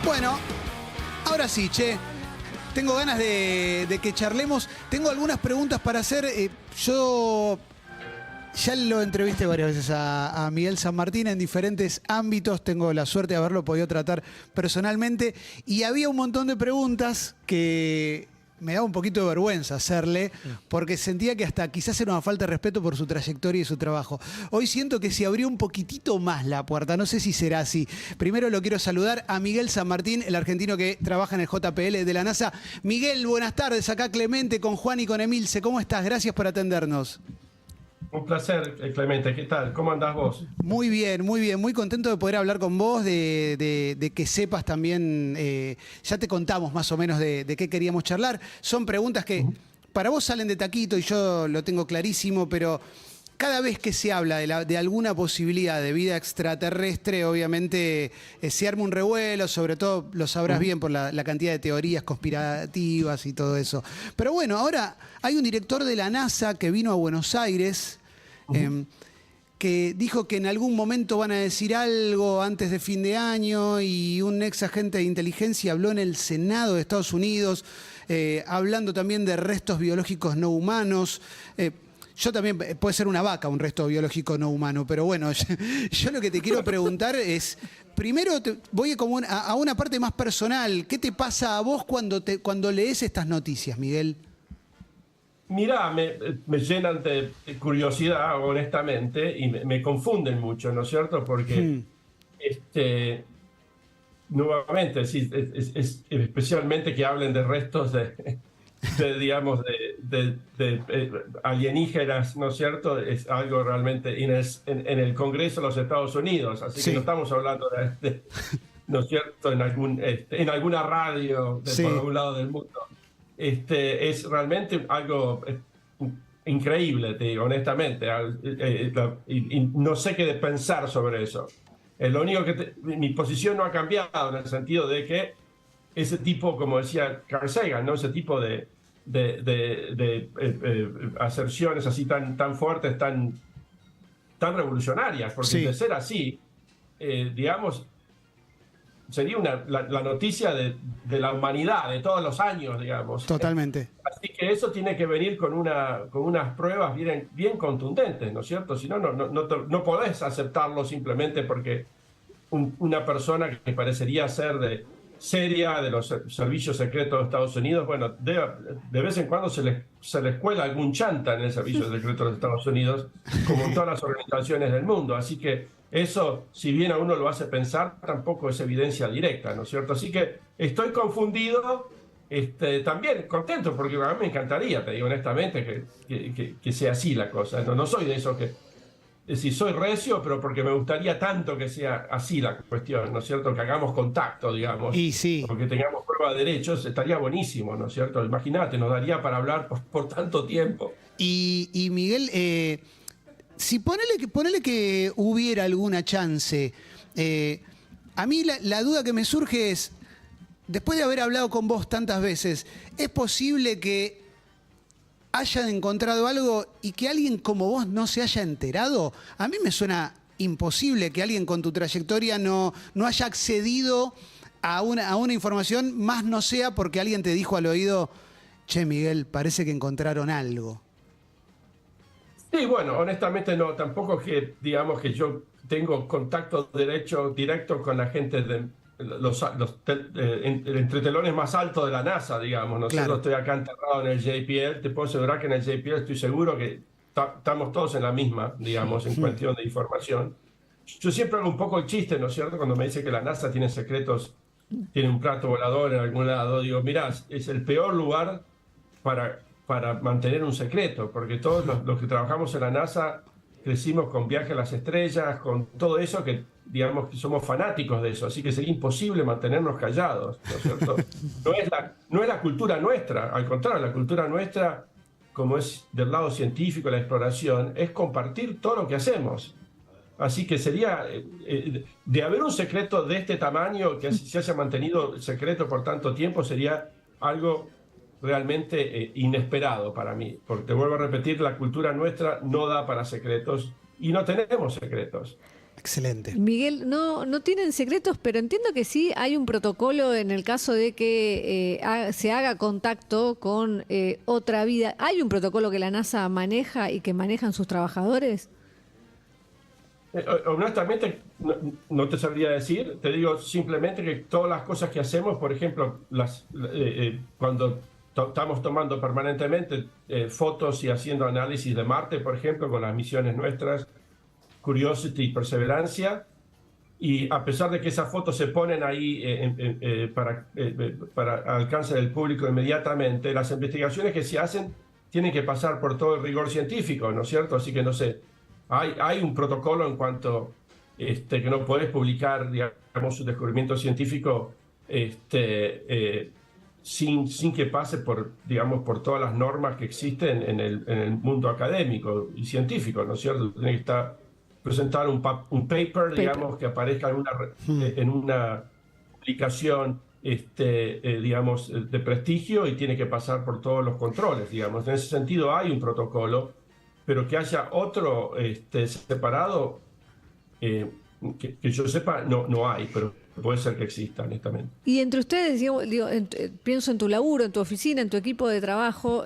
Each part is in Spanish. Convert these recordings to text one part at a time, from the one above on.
Bueno, ahora sí, che. Tengo ganas de que charlemos. Tengo algunas preguntas para hacer. Yo ya lo entrevisté varias veces a Miguel San Martín en diferentes ámbitos. Tengo la suerte de haberlo podido tratar personalmente. Y había un montón de preguntas que me daba un poquito de vergüenza hacerle, porque sentía que hasta quizás era una falta de respeto por su trayectoria y su trabajo. Hoy siento que se abrió un poquitito más la puerta, no sé si será así. Primero lo quiero saludar a Miguel San Martín, el argentino que trabaja en el JPL de la NASA. Miguel, buenas tardes, acá Clemente con Juan y con Emilce. ¿Cómo estás? Gracias por atendernos. Un placer, Clemente. ¿Qué tal? ¿Cómo andás vos? Muy bien, muy bien. Muy contento de poder hablar con vos, de que sepas también, ya te contamos más o menos de qué queríamos charlar. Son preguntas que para vos salen de taquito y yo lo tengo clarísimo, pero cada vez que se habla de alguna posibilidad de vida extraterrestre, obviamente se arma un revuelo, sobre todo lo sabrás bien por la cantidad de teorías conspirativas y todo eso. Pero bueno, ahora hay un director de la NASA que vino a Buenos Aires, que dijo que en algún momento van a decir algo antes de fin de año, y un ex agente de inteligencia habló en el Senado de Estados Unidos, hablando también de restos biológicos no humanos. Yo también, puede ser una vaca un resto biológico no humano, pero bueno, yo lo que te quiero preguntar es, primero voy como a una parte más personal. ¿Qué te pasa a vos cuando lees estas noticias, Miguel? Mirá, me llenan de curiosidad, honestamente, y me confunden mucho, ¿no es cierto? Porque, nuevamente, sí, especialmente que hablen de restos digamos, alienígenas, ¿no es cierto? Es algo realmente en el Congreso de los Estados Unidos, así que no estamos hablando ¿no es cierto?, en alguna radio por algún lado del mundo. Es realmente algo increíble, te digo, honestamente, y no sé qué pensar sobre eso. Lo único mi posición no ha cambiado, en el sentido de que ese tipo, como decía Carl Sagan, ¿no?, ese tipo de aserciones así tan fuertes, tan revolucionarias, porque de ser así, digamos, sería la noticia de la humanidad, de todos los años, digamos. Totalmente. Así que eso tiene que venir con unas pruebas bien contundentes, ¿no es cierto? Si no, no podés aceptarlo simplemente porque una persona que parecería ser seria de los servicios secretos de Estados Unidos, bueno, de vez en cuando se les cuela algún chanta en el servicio secreto de Estados Unidos, como en todas las organizaciones del mundo. Así que eso, si bien a uno lo hace pensar, tampoco es evidencia directa, ¿no es cierto? Así que estoy confundido, también contento, porque a mí me encantaría, te digo honestamente, que sea así la cosa. No soy de esos que... Es decir, soy recio, pero porque me gustaría tanto que sea así la cuestión, ¿no es cierto? Que hagamos contacto, digamos. Y sí. Porque tengamos prueba de derechos, estaría buenísimo, ¿no es cierto? Imagínate, nos daría para hablar por tanto tiempo. Y Miguel, si ponele que hubiera alguna chance, a mí la duda que me surge es, después de haber hablado con vos tantas veces, ¿es posible que hayan encontrado algo y que alguien como vos no se haya enterado? A mí me suena imposible que alguien con tu trayectoria no haya accedido a una información, más no sea porque alguien te dijo al oído, che, Miguel, parece que encontraron algo. Sí, bueno, honestamente no, tampoco que, digamos, que yo tengo contacto directo con la gente de entre telones más altos de la NASA, digamos. No sé, yo estoy acá enterrado en el JPL, te puedo asegurar que en el JPL estoy seguro que estamos todos en la misma, digamos, en cuestión de información. Yo siempre hago un poco el chiste, ¿no es cierto?, cuando me dice que la NASA tiene secretos, tiene un plato volador en algún lado. Digo, mirá, es el peor lugar para mantener un secreto, porque todos los que trabajamos en la NASA crecimos con Viaje a las Estrellas, con todo eso, que digamos que somos fanáticos de eso, así que sería imposible mantenernos callados, ¿no es cierto? No es la cultura nuestra, al contrario, la cultura nuestra, como es del lado científico, la exploración, es compartir todo lo que hacemos. Así que sería, de haber un secreto de este tamaño, que se haya mantenido secreto por tanto tiempo, sería algo realmente inesperado para mí, porque te vuelvo a repetir, la cultura nuestra no da para secretos y no tenemos secretos. Excelente. Miguel, no tienen secretos, pero entiendo que sí hay un protocolo en el caso de que se haga contacto con otra vida. ¿Hay un protocolo que la NASA maneja y que manejan sus trabajadores? Honestamente, no te sabría decir. Te digo simplemente que todas las cosas que hacemos, por ejemplo, cuando estamos tomando permanentemente fotos y haciendo análisis de Marte, por ejemplo, con las misiones nuestras, Curiosity y Perseverancia, y a pesar de que esas fotos se ponen ahí para alcance del público inmediatamente, las investigaciones que se hacen tienen que pasar por todo el rigor científico, ¿no es cierto? Así que no sé, hay un protocolo en cuanto que no puedes publicar, digamos, un descubrimiento científico sin que pase por, digamos, por todas las normas que existen en el mundo académico y científico, ¿no es cierto? Tiene que presentar un paper, digamos, que aparezca en una publicación, digamos, de prestigio, y tiene que pasar por todos los controles, digamos. En ese sentido hay un protocolo, pero que haya otro separado, que yo sepa, no hay, pero puede ser que exista, honestamente. Y entre ustedes, digo, pienso en tu laburo, en tu oficina, en tu equipo de trabajo,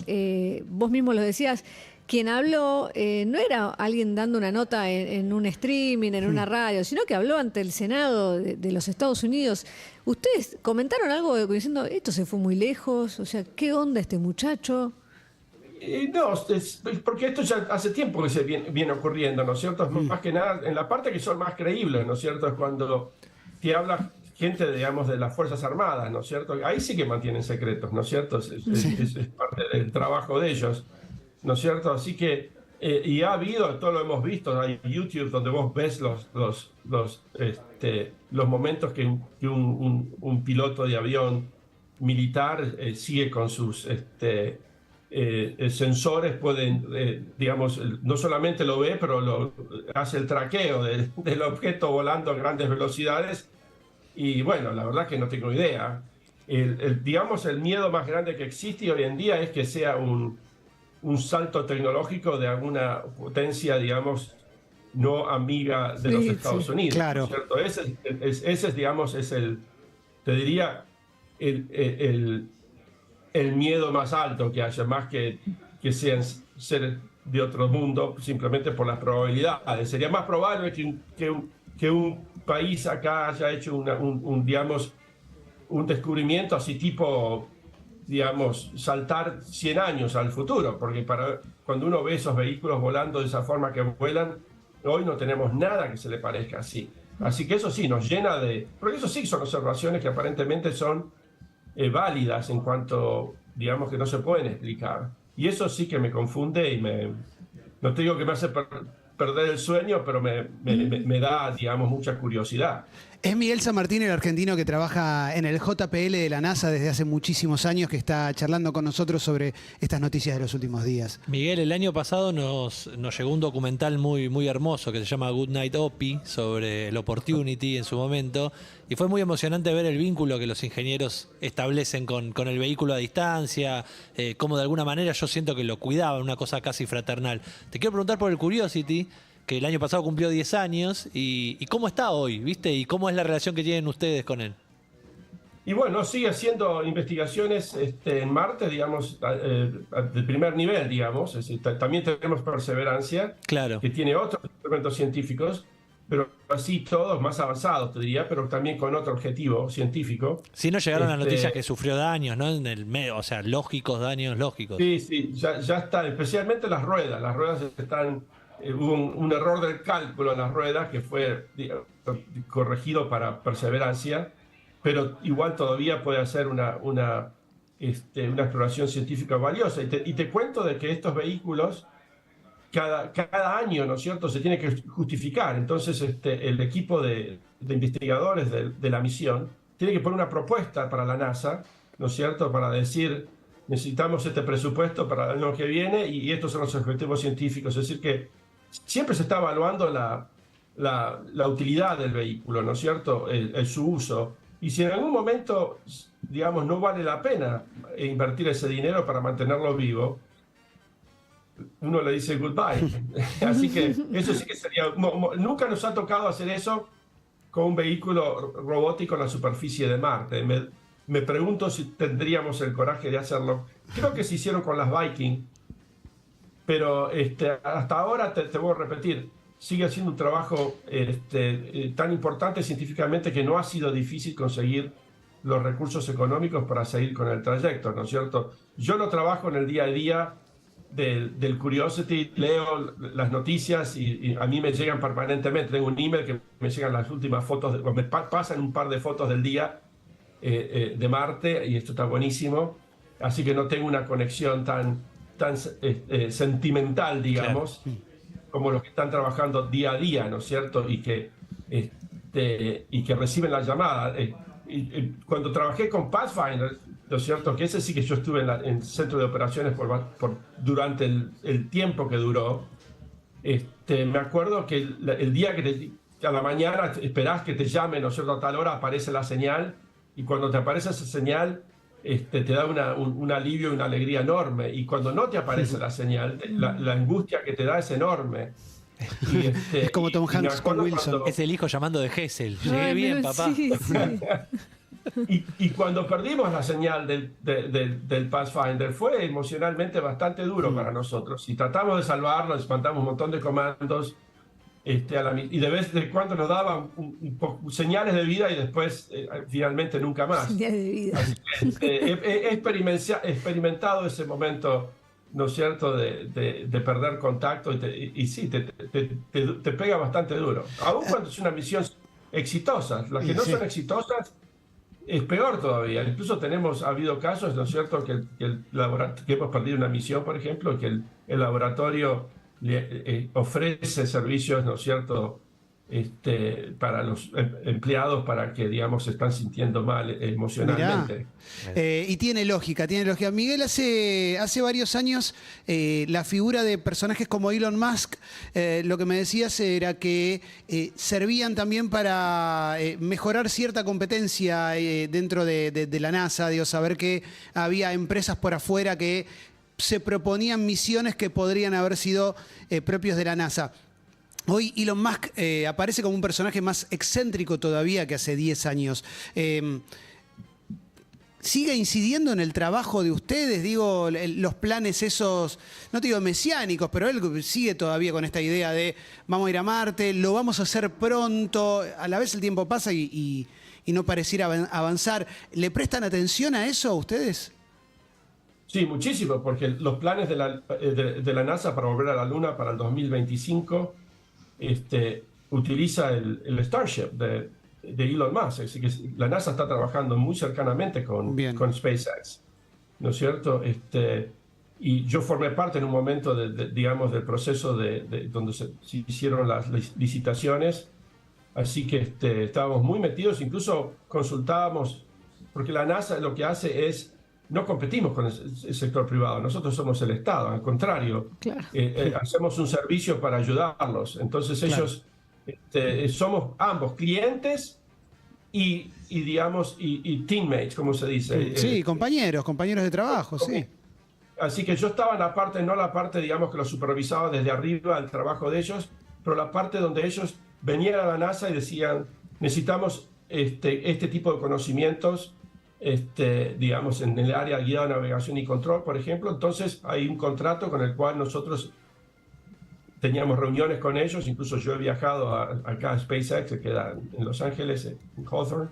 vos mismo lo decías, quien habló no era alguien dando una nota en un streaming, en una radio, sino que habló ante el Senado de los Estados Unidos. ¿Ustedes comentaron algo diciendo, esto se fue muy lejos? O sea, ¿qué onda este muchacho? No, porque esto ya hace tiempo que se viene ocurriendo, ¿no es cierto? Más que nada, en la parte que son más creíbles, ¿no es cierto? Es cuando te habla gente, digamos, de las Fuerzas Armadas, ¿no es cierto? Ahí sí que mantienen secretos, ¿no es cierto? Es parte del trabajo de ellos, ¿no es cierto? Así que, y ha habido, todo lo hemos visto, hay YouTube donde vos ves los momentos que un piloto de avión militar sigue con sus sensores, pueden, digamos, no solamente lo ve, pero hace el traqueo del objeto volando a grandes velocidades. Y bueno, la verdad que no tengo idea. Digamos, el miedo más grande que existe hoy en día es que sea un salto tecnológico de alguna potencia, digamos, no amiga de los Estados Unidos. Claro. ¿Cierto? Ese, digamos, te diría, el miedo más alto que haya, más que sean seres de otro mundo, simplemente por las probabilidades. Sería más probable que un país acá haya hecho digamos, un descubrimiento así tipo, digamos, saltar 100 años al futuro, porque cuando uno ve esos vehículos volando de esa forma que vuelan, hoy no tenemos nada que se le parezca así. Así que eso sí nos llena porque eso sí son observaciones que aparentemente son válidas en cuanto, digamos, que no se pueden explicar. Y eso sí que me confunde y no te digo que me hace perder el sueño, pero me da, digamos, mucha curiosidad. Es Miguel San Martín, el argentino que trabaja en el JPL de la NASA desde hace muchísimos años, que está charlando con nosotros sobre estas noticias de los últimos días. Miguel, el año pasado nos llegó un documental muy, muy hermoso que se llama Good Night Opie, sobre el Opportunity en su momento, y fue muy emocionante ver el vínculo que los ingenieros establecen con el vehículo a distancia, cómo de alguna manera yo siento que lo cuidaban, una cosa casi fraternal. Te quiero preguntar por el Curiosity, que el año pasado cumplió 10 años, y cómo está hoy, ¿viste? Y cómo es la relación que tienen ustedes con él. Y bueno, sigue haciendo investigaciones en Marte, digamos, de primer nivel, digamos. También tenemos Perseverancia, Claro. que tiene otros instrumentos científicos, pero así todos más avanzados, te diría, pero también con otro objetivo científico. Sí, nos llegaron las noticias que sufrió daños, ¿no? En el medio, o sea, daños lógicos. Sí, ya está, especialmente las ruedas. Las ruedas están... hubo un error del cálculo en las ruedas que fue corregido para Perseverancia, pero igual todavía puede hacer una exploración científica valiosa. Y te cuento de que estos vehículos, cada año, ¿no es cierto?, se tiene que justificar. Entonces, el equipo de investigadores de la misión tiene que poner una propuesta para la NASA, ¿no es cierto?, para decir, necesitamos este presupuesto para el año que viene y estos son los objetivos científicos. Es decir, que siempre se está evaluando la utilidad del vehículo, ¿no es cierto?, su uso. Y si en algún momento, digamos, no vale la pena invertir ese dinero para mantenerlo vivo, uno le dice goodbye. Así que eso sí que sería... Nunca nos ha tocado hacer eso con un vehículo robótico en la superficie de Marte. Me pregunto si tendríamos el coraje de hacerlo. Creo que se hicieron con las Viking, pero hasta ahora, te voy a repetir, sigue siendo un trabajo tan importante científicamente que no ha sido difícil conseguir los recursos económicos para seguir con el trayecto, ¿no es cierto? Yo no trabajo en el día a día del Curiosity, leo las noticias y a mí me llegan permanentemente. Tengo un email que me llegan las últimas fotos, me pasan un par de fotos del día de Marte, y esto está buenísimo. Así que no tengo una conexión tan sentimental, digamos, claro, como los que están trabajando día a día, ¿no es cierto? Y que reciben la llamada. Cuando trabajé con Pathfinder, ¿no es cierto? Que ese sí que yo estuve en el centro de operaciones durante el tiempo que duró. Me acuerdo que el día que a la mañana esperás que te llamen, ¿no es cierto? A tal hora aparece la señal, y cuando te aparece esa señal, te da un alivio y una alegría enorme. Y cuando no te aparece la señal, la angustia que te da es enorme. Es como Tom Hanks con Wilson. Es el hijo llamando de Hessel. Llegué bien, papá. Sí, sí. Y cuando perdimos la señal del Pathfinder, fue emocionalmente bastante duro para nosotros. Y tratamos de salvarlo, les mandamos un montón de comandos, y de vez en cuando nos daban señales de vida, y después finalmente nunca más. Señales de vida. Así que, he experimentado ese momento, ¿no es cierto?, de perder contacto, y sí, te pega bastante duro. Aún cuando es una misión exitosa. Las que no son exitosas es peor todavía. Incluso ha habido casos, ¿no es cierto?, que hemos perdido una misión, por ejemplo, que el laboratorio ofrece servicios, ¿no es cierto?, para los empleados, para que, digamos, se están sintiendo mal emocionalmente. Y tiene lógica, tiene lógica. Miguel, hace varios años, la figura de personajes como Elon Musk, lo que me decías era que servían también para mejorar cierta competencia dentro de la NASA, digo, saber que había empresas por afuera que se proponían misiones que podrían haber sido propios de la NASA. Hoy Elon Musk aparece como un personaje más excéntrico todavía que hace 10 años. ¿Sigue incidiendo en el trabajo de ustedes? Digo, los planes esos, no te digo mesiánicos, pero él sigue todavía con esta idea de vamos a ir a Marte, lo vamos a hacer pronto. A la vez el tiempo pasa y no pareciera avanzar. ¿Le prestan atención a eso a ustedes? Sí, muchísimo, porque los planes de la NASA para volver a la Luna para el 2025 utiliza el Starship de Elon Musk. Así que la NASA está trabajando muy cercanamente con SpaceX, ¿no es cierto? Y yo formé parte en un momento, digamos, del proceso donde se hicieron las licitaciones. Así que estábamos muy metidos, incluso consultábamos, porque la NASA lo que hace es, no competimos con el sector privado, nosotros somos el Estado, al contrario, claro. Hacemos un servicio para ayudarlos. Entonces ellos, somos ambos clientes y digamos, y teammates, como se dice. Sí, compañeros de trabajo, sí. Así que yo estaba en la parte, no la parte, digamos, que lo supervisaba desde arriba el trabajo de ellos, pero la parte donde ellos venían a la NASA y decían, necesitamos este tipo de conocimientos, digamos, en el área guiada de navegación y control, por ejemplo. Entonces hay un contrato con el cual nosotros teníamos reuniones con ellos. Incluso yo he viajado acá a SpaceX, que queda en Los Ángeles, en Hawthorne,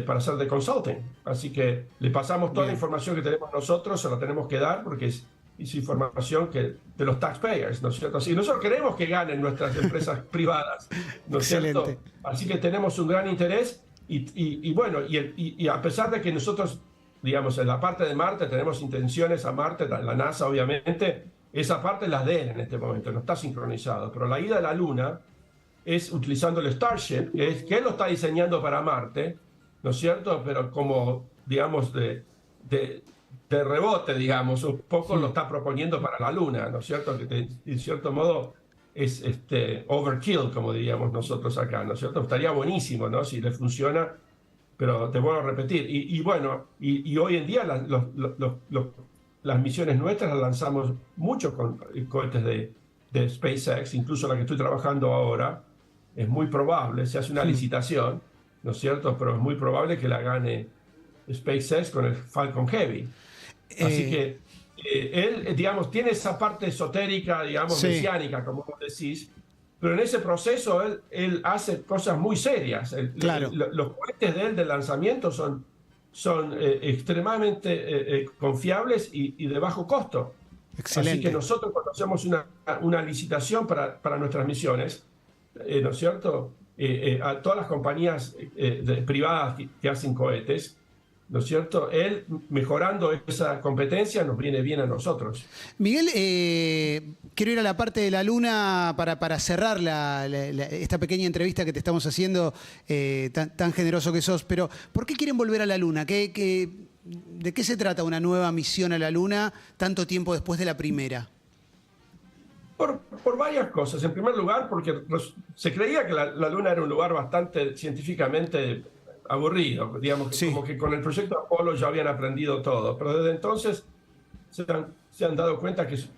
para hacer de consulting. Así que le pasamos toda la información que tenemos nosotros, se la tenemos que dar, porque es información de los taxpayers, ¿no es cierto? Así nosotros queremos que ganen nuestras empresas privadas, ¿no es cierto? Así que tenemos un gran interés. Y bueno, y a pesar de que nosotros, digamos, en la parte de Marte tenemos intenciones a Marte, la NASA obviamente, esa parte la de él en este momento, no está sincronizado, pero la ida a la Luna es utilizando el Starship, que él lo está diseñando para Marte, ¿no es cierto? Pero como, digamos, de rebote, digamos, un poco lo está proponiendo para la Luna, ¿no es cierto? Que en cierto modo es overkill, como diríamos nosotros acá, ¿no es cierto? Estaría buenísimo, ¿no?, si le funciona, pero te vuelvo a repetir. Y bueno, y hoy en día las misiones nuestras las lanzamos mucho con cohetes de SpaceX, incluso la que estoy trabajando ahora. Es muy probable, se hace una licitación, ¿no es cierto? Pero es muy probable que la gane SpaceX con el Falcon Heavy. Así que él, digamos, tiene esa parte esotérica, digamos, mesiánica, como vos decís, pero en ese proceso él hace cosas muy serias. Claro. Los cohetes de él de lanzamiento son extremadamente confiables y de bajo costo. Excelente. Así que nosotros cuando hacemos una licitación para nuestras misiones, ¿no es cierto? A todas las compañías privadas que hacen cohetes, ¿no es cierto? Él, mejorando esa competencia, nos viene bien a nosotros. Miguel, quiero ir a la parte de la Luna para cerrar esta pequeña entrevista que te estamos haciendo, tan generoso que sos, pero ¿por qué quieren volver a la Luna? ¿De qué se trata una nueva misión a la Luna tanto tiempo después de la primera? Por varias cosas. En primer lugar, porque se creía que la Luna era un lugar bastante científicamente aburrido, digamos, sí. Como que con el proyecto Apolo ya habían aprendido todo, pero desde entonces se han dado cuenta que es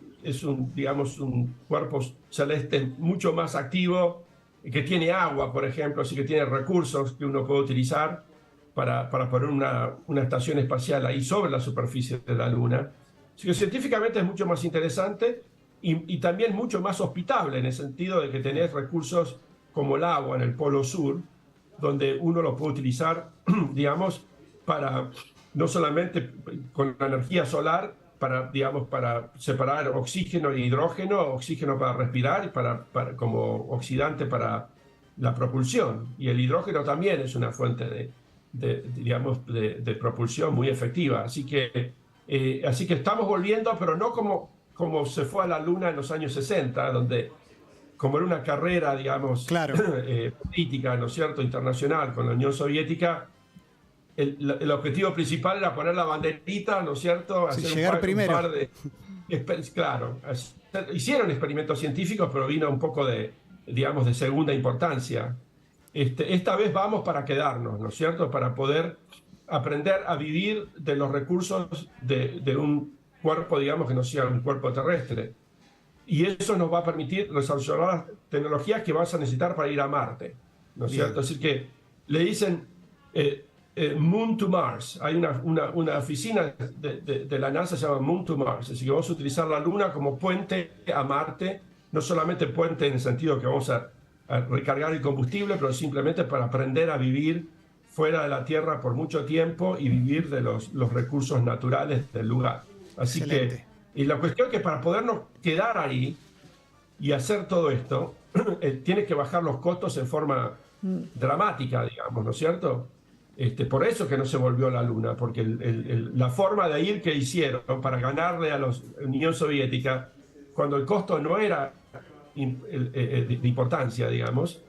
digamos, un cuerpo celeste mucho más activo, que tiene agua, por ejemplo, así que tiene recursos que uno puede utilizar para poner una estación espacial ahí sobre la superficie de la Luna. Así que científicamente es mucho más interesante y también mucho más hospitable, en el sentido de que tenés recursos como el agua en el Polo Sur, donde uno lo puede utilizar, digamos, para no solamente con la energía solar, digamos, para separar oxígeno e hidrógeno, oxígeno para respirar y como oxidante para la propulsión. Y el hidrógeno también es una fuente de propulsión muy efectiva. Así que estamos volviendo, pero no como se fue a la Luna en los años 60, donde, como era una carrera, digamos, claro. política, ¿no es cierto?, internacional con la Unión Soviética, el objetivo principal era poner la banderita, ¿no es cierto?, sí, hacer llegar primero. un par de... Claro, hicieron experimentos científicos, pero vino un poco digamos, de segunda importancia. Esta vez vamos para quedarnos, ¿no es cierto?, para poder aprender a vivir de los recursos de un cuerpo, digamos, que no sea un cuerpo terrestre. Y eso nos va a permitir desarrollar las tecnologías que vas a necesitar para ir a Marte, ¿no es cierto? Así que le dicen Moon to Mars. Hay una oficina de la NASA que se llama Moon to Mars. Así que vamos a utilizar la Luna como puente a Marte, no solamente puente en el sentido que vamos a recargar el combustible, pero simplemente para aprender a vivir fuera de la Tierra por mucho tiempo y vivir de los recursos naturales del lugar. Así excelente. que, y la cuestión es que para podernos quedar ahí y hacer todo esto, tiene que bajar los costos en forma dramática, digamos, ¿no es cierto? Por eso que no se volvió a la Luna, porque la forma de ir que hicieron para ganarle a la Unión Soviética, cuando el costo no era de importancia, digamos,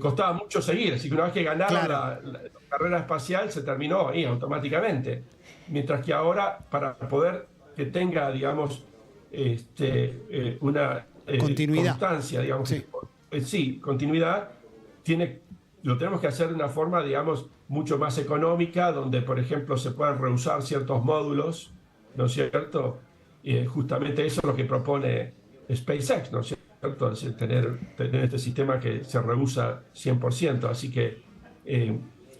costaba mucho seguir. Así que una vez que ganaron la carrera espacial, se terminó ahí automáticamente. Mientras que ahora, para poder que tenga, digamos, una continuidad. Constancia, digamos, sí, continuidad, lo tenemos que hacer de una forma, digamos, mucho más económica, donde, por ejemplo, se puedan reusar ciertos módulos, ¿no es cierto? Justamente eso es lo que propone SpaceX, ¿no es cierto? Es tener este sistema que se reusa 100%. Así que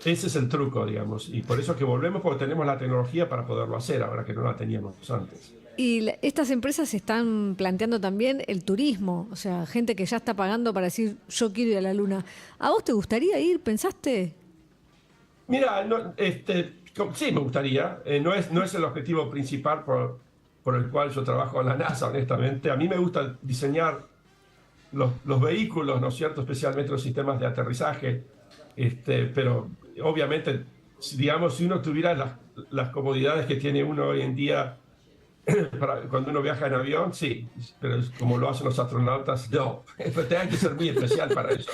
ese es el truco, digamos, y por eso es que volvemos, porque tenemos la tecnología para poderlo hacer, ahora que no la teníamos antes. Y estas empresas están planteando también el turismo, o sea, gente que ya está pagando para decir, yo quiero ir a la Luna. ¿A vos te gustaría ir? ¿Pensaste? Mira, sí me gustaría. No es el objetivo principal por el cual yo trabajo en la NASA, honestamente. A mí me gusta diseñar los vehículos, ¿no es cierto?, especialmente los sistemas de aterrizaje, pero obviamente, digamos, si uno tuviera las comodidades que tiene uno hoy en día cuando uno viaja en avión, sí, pero como lo hacen los astronautas, no. Pero hay que ser muy especial para eso.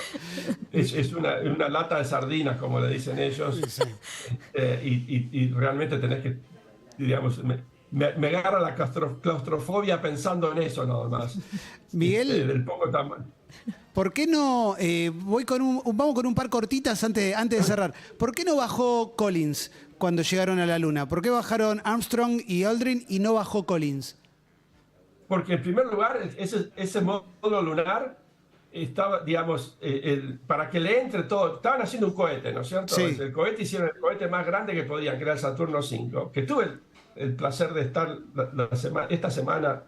Es una lata de sardinas, como le dicen ellos, y realmente tenés que, digamos, me agarra la claustrofobia pensando en eso nada más. Miguel, del poco tamaño. ¿Por qué no, vamos con un par cortitas antes de cerrar? ¿Por qué no bajó Collins? cuando llegaron a la Luna? ¿Por qué bajaron Armstrong y Aldrin y no bajó Collins? Porque en primer lugar, ese módulo lunar estaba, digamos, para que le entre todo, estaban haciendo un cohete, ¿no es cierto? Sí. El cohete hicieron el cohete más grande que podían, que era el Saturno V, que tuve el placer de estar esta semana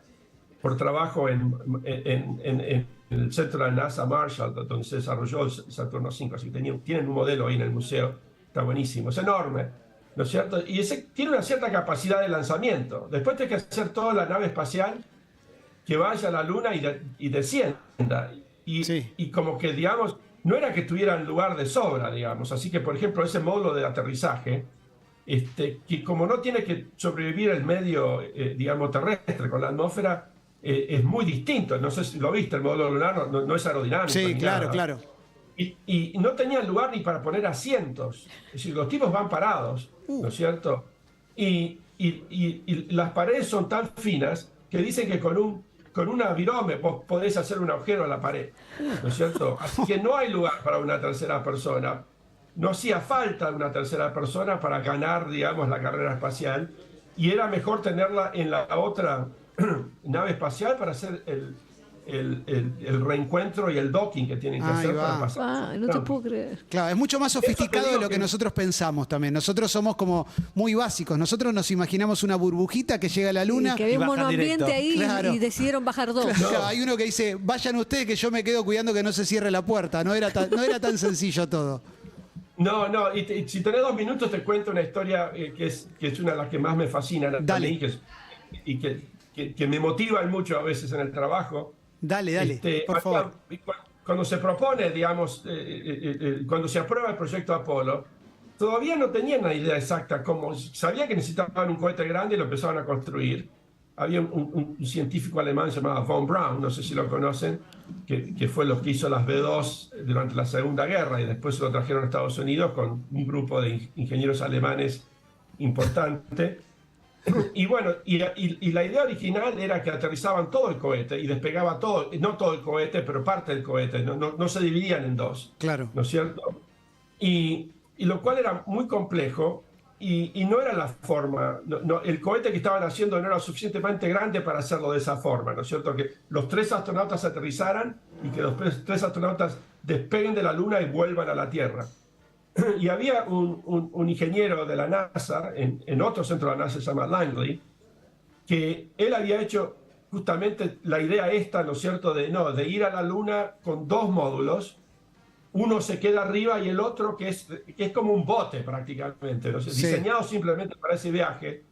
por trabajo en el centro de la NASA Marshall, donde se desarrolló el Saturno V, así que tienen un modelo ahí en el museo, está buenísimo, es enorme, ¿no es cierto? Y tiene una cierta capacidad de lanzamiento. Después tiene que hacer toda la nave espacial que vaya a la Luna y descienda. Y como que, digamos, no era que tuvieran lugar de sobra, digamos. Así que, por ejemplo, ese módulo de aterrizaje, que como no tiene que sobrevivir el medio, digamos, terrestre con la atmósfera, es muy distinto. No sé si lo viste, el módulo lunar no es aerodinámico. Sí, claro, nada. claro. Y no tenían lugar ni para poner asientos. Es decir, los tipos van parados, ¿no es cierto? Y las paredes son tan finas que dicen que con una virome vos podés hacer un agujero a la pared, ¿no es cierto? Así que no hay lugar para una tercera persona. No hacía falta una tercera persona para ganar, digamos, la carrera espacial, y era mejor tenerla en la otra nave espacial para hacer el reencuentro y el docking que tienen que hacer para pasar. No te puedo creer. Claro, es mucho más sofisticado de lo que nosotros pensamos también. Nosotros somos como muy básicos. Nosotros nos imaginamos una burbujita que llega a la Luna. Que había un monoambiente ahí Claro. y decidieron bajar dos. Claro, hay uno que dice, vayan ustedes que yo me quedo cuidando que no se cierre la puerta. No era tan sencillo todo. No, y si tenés 2 minutos te cuento una historia que es una de las que más me fascina. Dale. Y que me motivan mucho a veces en el trabajo. Dale, por favor. Cuando se propone, digamos, cuando se aprueba el proyecto Apolo, todavía no tenían una idea exacta cómo. Sabía que necesitaban un cohete grande y lo empezaban a construir. Había un científico alemán llamado von Braun, no sé si lo conocen, que fue lo que hizo las B-2 durante la Segunda Guerra y después se lo trajeron a Estados Unidos con un grupo de ingenieros alemanes importante. Y bueno, y la idea original era que aterrizaban todo el cohete y despegaba todo, no todo el cohete, pero parte del cohete, no se dividían en dos. Claro. ¿No es cierto? Y lo cual era muy complejo y no era la forma, el cohete que estaban haciendo no era suficientemente grande para hacerlo de esa forma, ¿no es cierto? Que los 3 astronautas aterrizaran y que los 3 astronautas despeguen de la Luna y vuelvan a la Tierra. Y había un ingeniero de la NASA, en otro centro de la NASA, se llama Langley, que él había hecho justamente la idea esta, ¿no es cierto?, de ir a la Luna con 2 módulos, uno se queda arriba y el otro que es como un bote prácticamente, ¿no? Diseñado simplemente para ese viaje,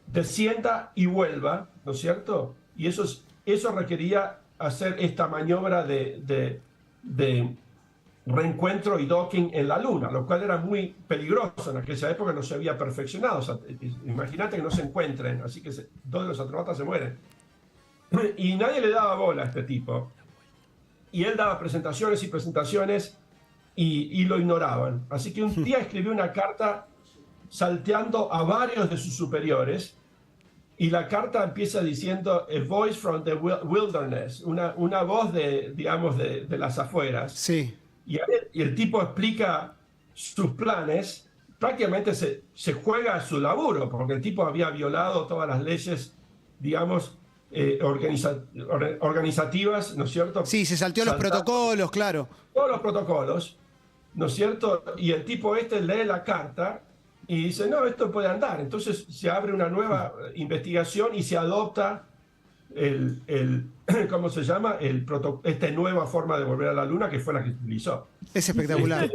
descienda y vuelva, ¿no es cierto? Y eso requería hacer esta maniobra de reencuentro y docking en la Luna, lo cual era muy peligroso. En aquella época no se había perfeccionado. O sea, imagínate que no se encuentren, así que 2 de los astronautas se mueren. Y nadie le daba bola a este tipo. Y él daba presentaciones y presentaciones y lo ignoraban. Así que un día escribió una carta salteando a varios de sus superiores y la carta empieza diciendo "A voice from the wilderness", una voz digamos, de las afueras. Sí. Y el tipo explica sus planes, prácticamente se juega su laburo, porque el tipo había violado todas las leyes, digamos, organizativas, ¿no es cierto? Sí, se salteó los protocolos, claro. Todos los protocolos, ¿no es cierto? Y el tipo lee la carta y dice, no, esto puede andar. Entonces se abre una nueva investigación y se adopta ¿cómo se llama? Esta nueva forma de volver a la Luna, que fue la que utilizó. Es espectacular.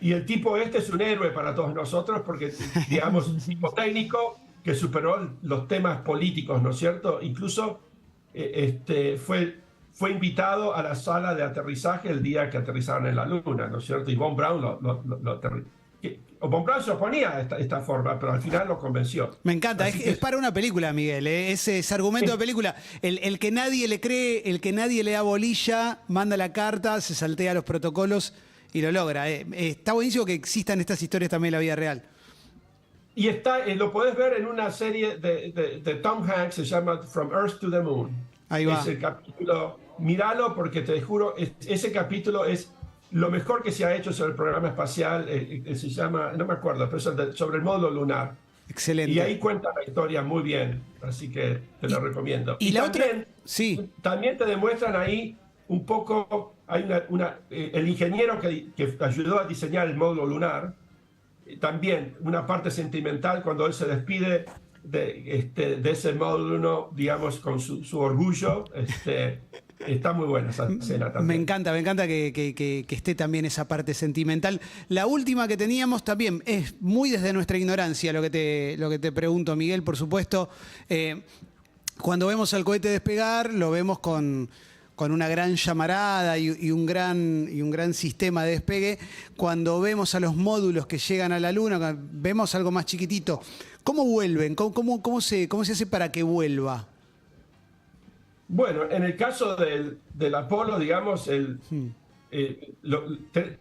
Y el tipo es un héroe para todos nosotros porque, digamos, un tipo técnico que superó los temas políticos, ¿no es cierto? Incluso fue invitado a la sala de aterrizaje el día que aterrizaron en la Luna, ¿no es cierto? Y Von Braun lo aterrizó. Von Braun se oponía a esta forma, pero al final lo convenció. Me encanta, es para una película, Miguel, ¿eh? Ese argumento de película. El que nadie le cree, el que nadie le da bolilla, manda la carta, se saltea los protocolos y lo logra. Está buenísimo que existan estas historias también en la vida real. Y lo podés ver en una serie de Tom Hanks, se llama From Earth to the Moon. Ahí va. Es el capítulo, míralo porque te juro, ese capítulo es lo mejor que se ha hecho sobre el programa espacial se llama, no me acuerdo, pero sobre el módulo lunar. Excelente. Y ahí cuenta la historia muy bien, así que te lo recomiendo. Y la también, otra, sí. También te demuestran ahí un poco, hay el ingeniero que ayudó a diseñar el módulo lunar, también una parte sentimental cuando él se despide de ese módulo, digamos, con su orgullo. Está muy buena esa escena también. Me encanta que esté también esa parte sentimental. La última que teníamos también es muy desde nuestra ignorancia lo que te pregunto, Miguel, por supuesto. Cuando vemos al cohete despegar, lo vemos con una gran llamarada y un gran sistema de despegue. Cuando vemos a los módulos que llegan a la Luna, vemos algo más chiquitito. ¿Cómo vuelven? ¿Cómo se hace para que Bueno, en el caso del Apolo, digamos, uno de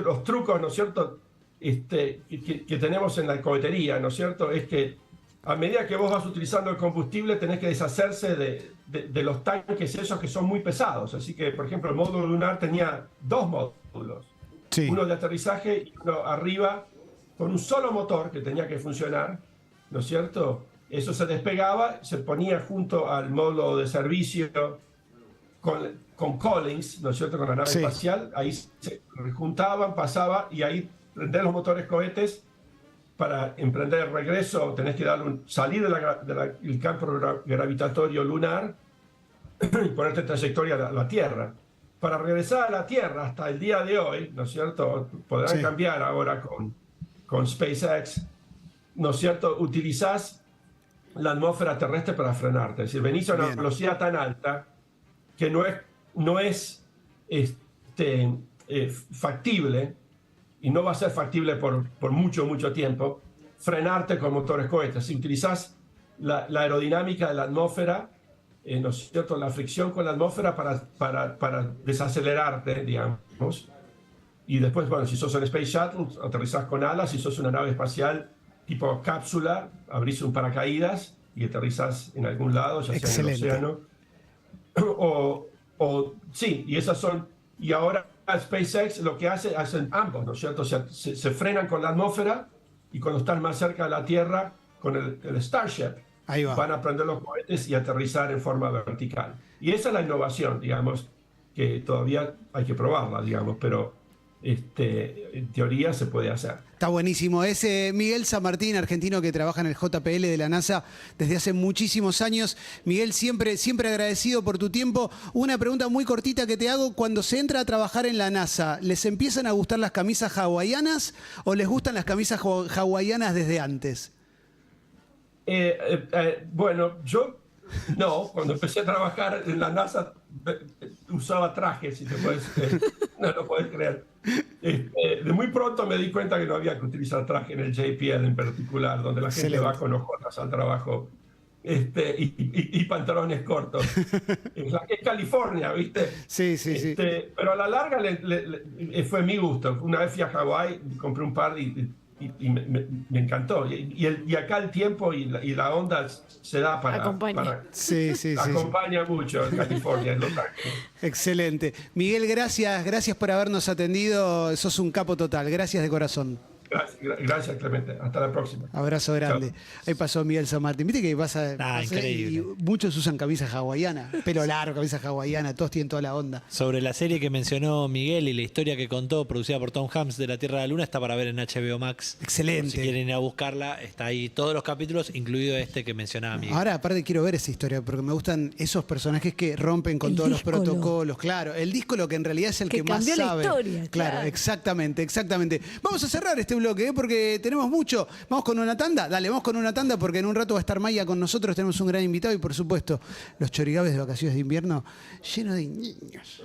los trucos, ¿no es cierto?, que tenemos en la cohetería, ¿no es cierto?, es que a medida que vos vas utilizando el combustible tenés que deshacerse de los tanques esos que son muy pesados. Así que, por ejemplo, el módulo lunar tenía 2 módulos. Sí. Uno de aterrizaje y uno arriba con un solo motor que tenía que funcionar, ¿no es cierto?, eso se despegaba, se ponía junto al módulo de servicio con Collins, ¿no es cierto?, con la nave espacial. Ahí se juntaban, pasaba, y ahí prender los motores cohetes. Para emprender el regreso tenés que salir del campo gravitatorio lunar y ponerte en trayectoria a la Tierra. Para regresar a la Tierra hasta el día de hoy, ¿no es cierto?, podrán cambiar ahora con SpaceX, ¿no es cierto?, utilizás la atmósfera terrestre para frenarte. Es decir, venís a una velocidad tan alta que no es factible, y no va a ser factible por mucho tiempo, frenarte con motores cohetes. Si utilizás la aerodinámica de la atmósfera, ¿no es cierto?, la fricción con la atmósfera para desacelerarte, digamos. Y después, bueno, si sos un Space Shuttle, aterrizás con alas. Si sos una nave espacial tipo cápsula, abrís un paracaídas y aterrizás en algún lado, ya sea en el océano. Sí, y esas son... Y ahora SpaceX lo que hacen ambos, ¿no es cierto? O sea, se frenan con la atmósfera, y cuando están más cerca de la Tierra, con el Starship, van a prender los cohetes y aterrizar en forma vertical. Y esa es la innovación, digamos, que todavía hay que probarla, digamos, pero en teoría se puede hacer. Está buenísimo. Es Miguel San Martín, argentino que trabaja en el JPL de la NASA desde hace muchísimos años. Miguel, siempre agradecido por tu tiempo. Una pregunta muy cortita que te hago. Cuando se entra a trabajar en la NASA, ¿les empiezan a gustar las camisas hawaianas o les gustan las camisas hawaianas desde antes? Bueno, yo no. Cuando empecé a trabajar en la NASA usaba trajes, si te puedes, no lo puedes creer. De muy pronto me di cuenta que no había que utilizar traje en el JPL en particular, donde la gente va con ojotas al trabajo y pantalones cortos. Es California, ¿viste? Sí. Pero a la larga fue mi gusto. Una vez fui a Hawái, compré un par y me encantó. Y acá el tiempo y la onda se da para... Acompaña. Acompaña mucho en California, en Los Ángeles. Excelente. Miguel, gracias por habernos atendido. Sos un capo total. Gracias de corazón. Gracias, Clemente. Hasta la próxima. Abrazo grande. Chao. Ahí pasó Miguel San Martín. Viste que pasa increíble. Y muchos usan camisas hawaianas, pelo largo, camisas hawaianas, todos tienen toda la onda. Sobre la serie que mencionó Miguel y la historia que contó, producida por Tom Hanks, de la Tierra de la Luna, está para ver en HBO Max. Excelente. Si quieren ir a buscarla, está ahí todos los capítulos, incluido este que mencionaba Miguel. Ahora, aparte, quiero ver esa historia, porque me gustan esos personajes que rompen con todos los protocolos. Claro, el díscolo que en realidad es el que más sabe. Cambió la historia. Claro, exactamente. Vamos a cerrar este bloque, porque tenemos mucho. Vamos con una tanda. Dale, vamos con una tanda, porque en un rato va a estar Maya con nosotros. Tenemos un gran invitado y, por supuesto, los chorigabes de vacaciones de invierno llenos de niños.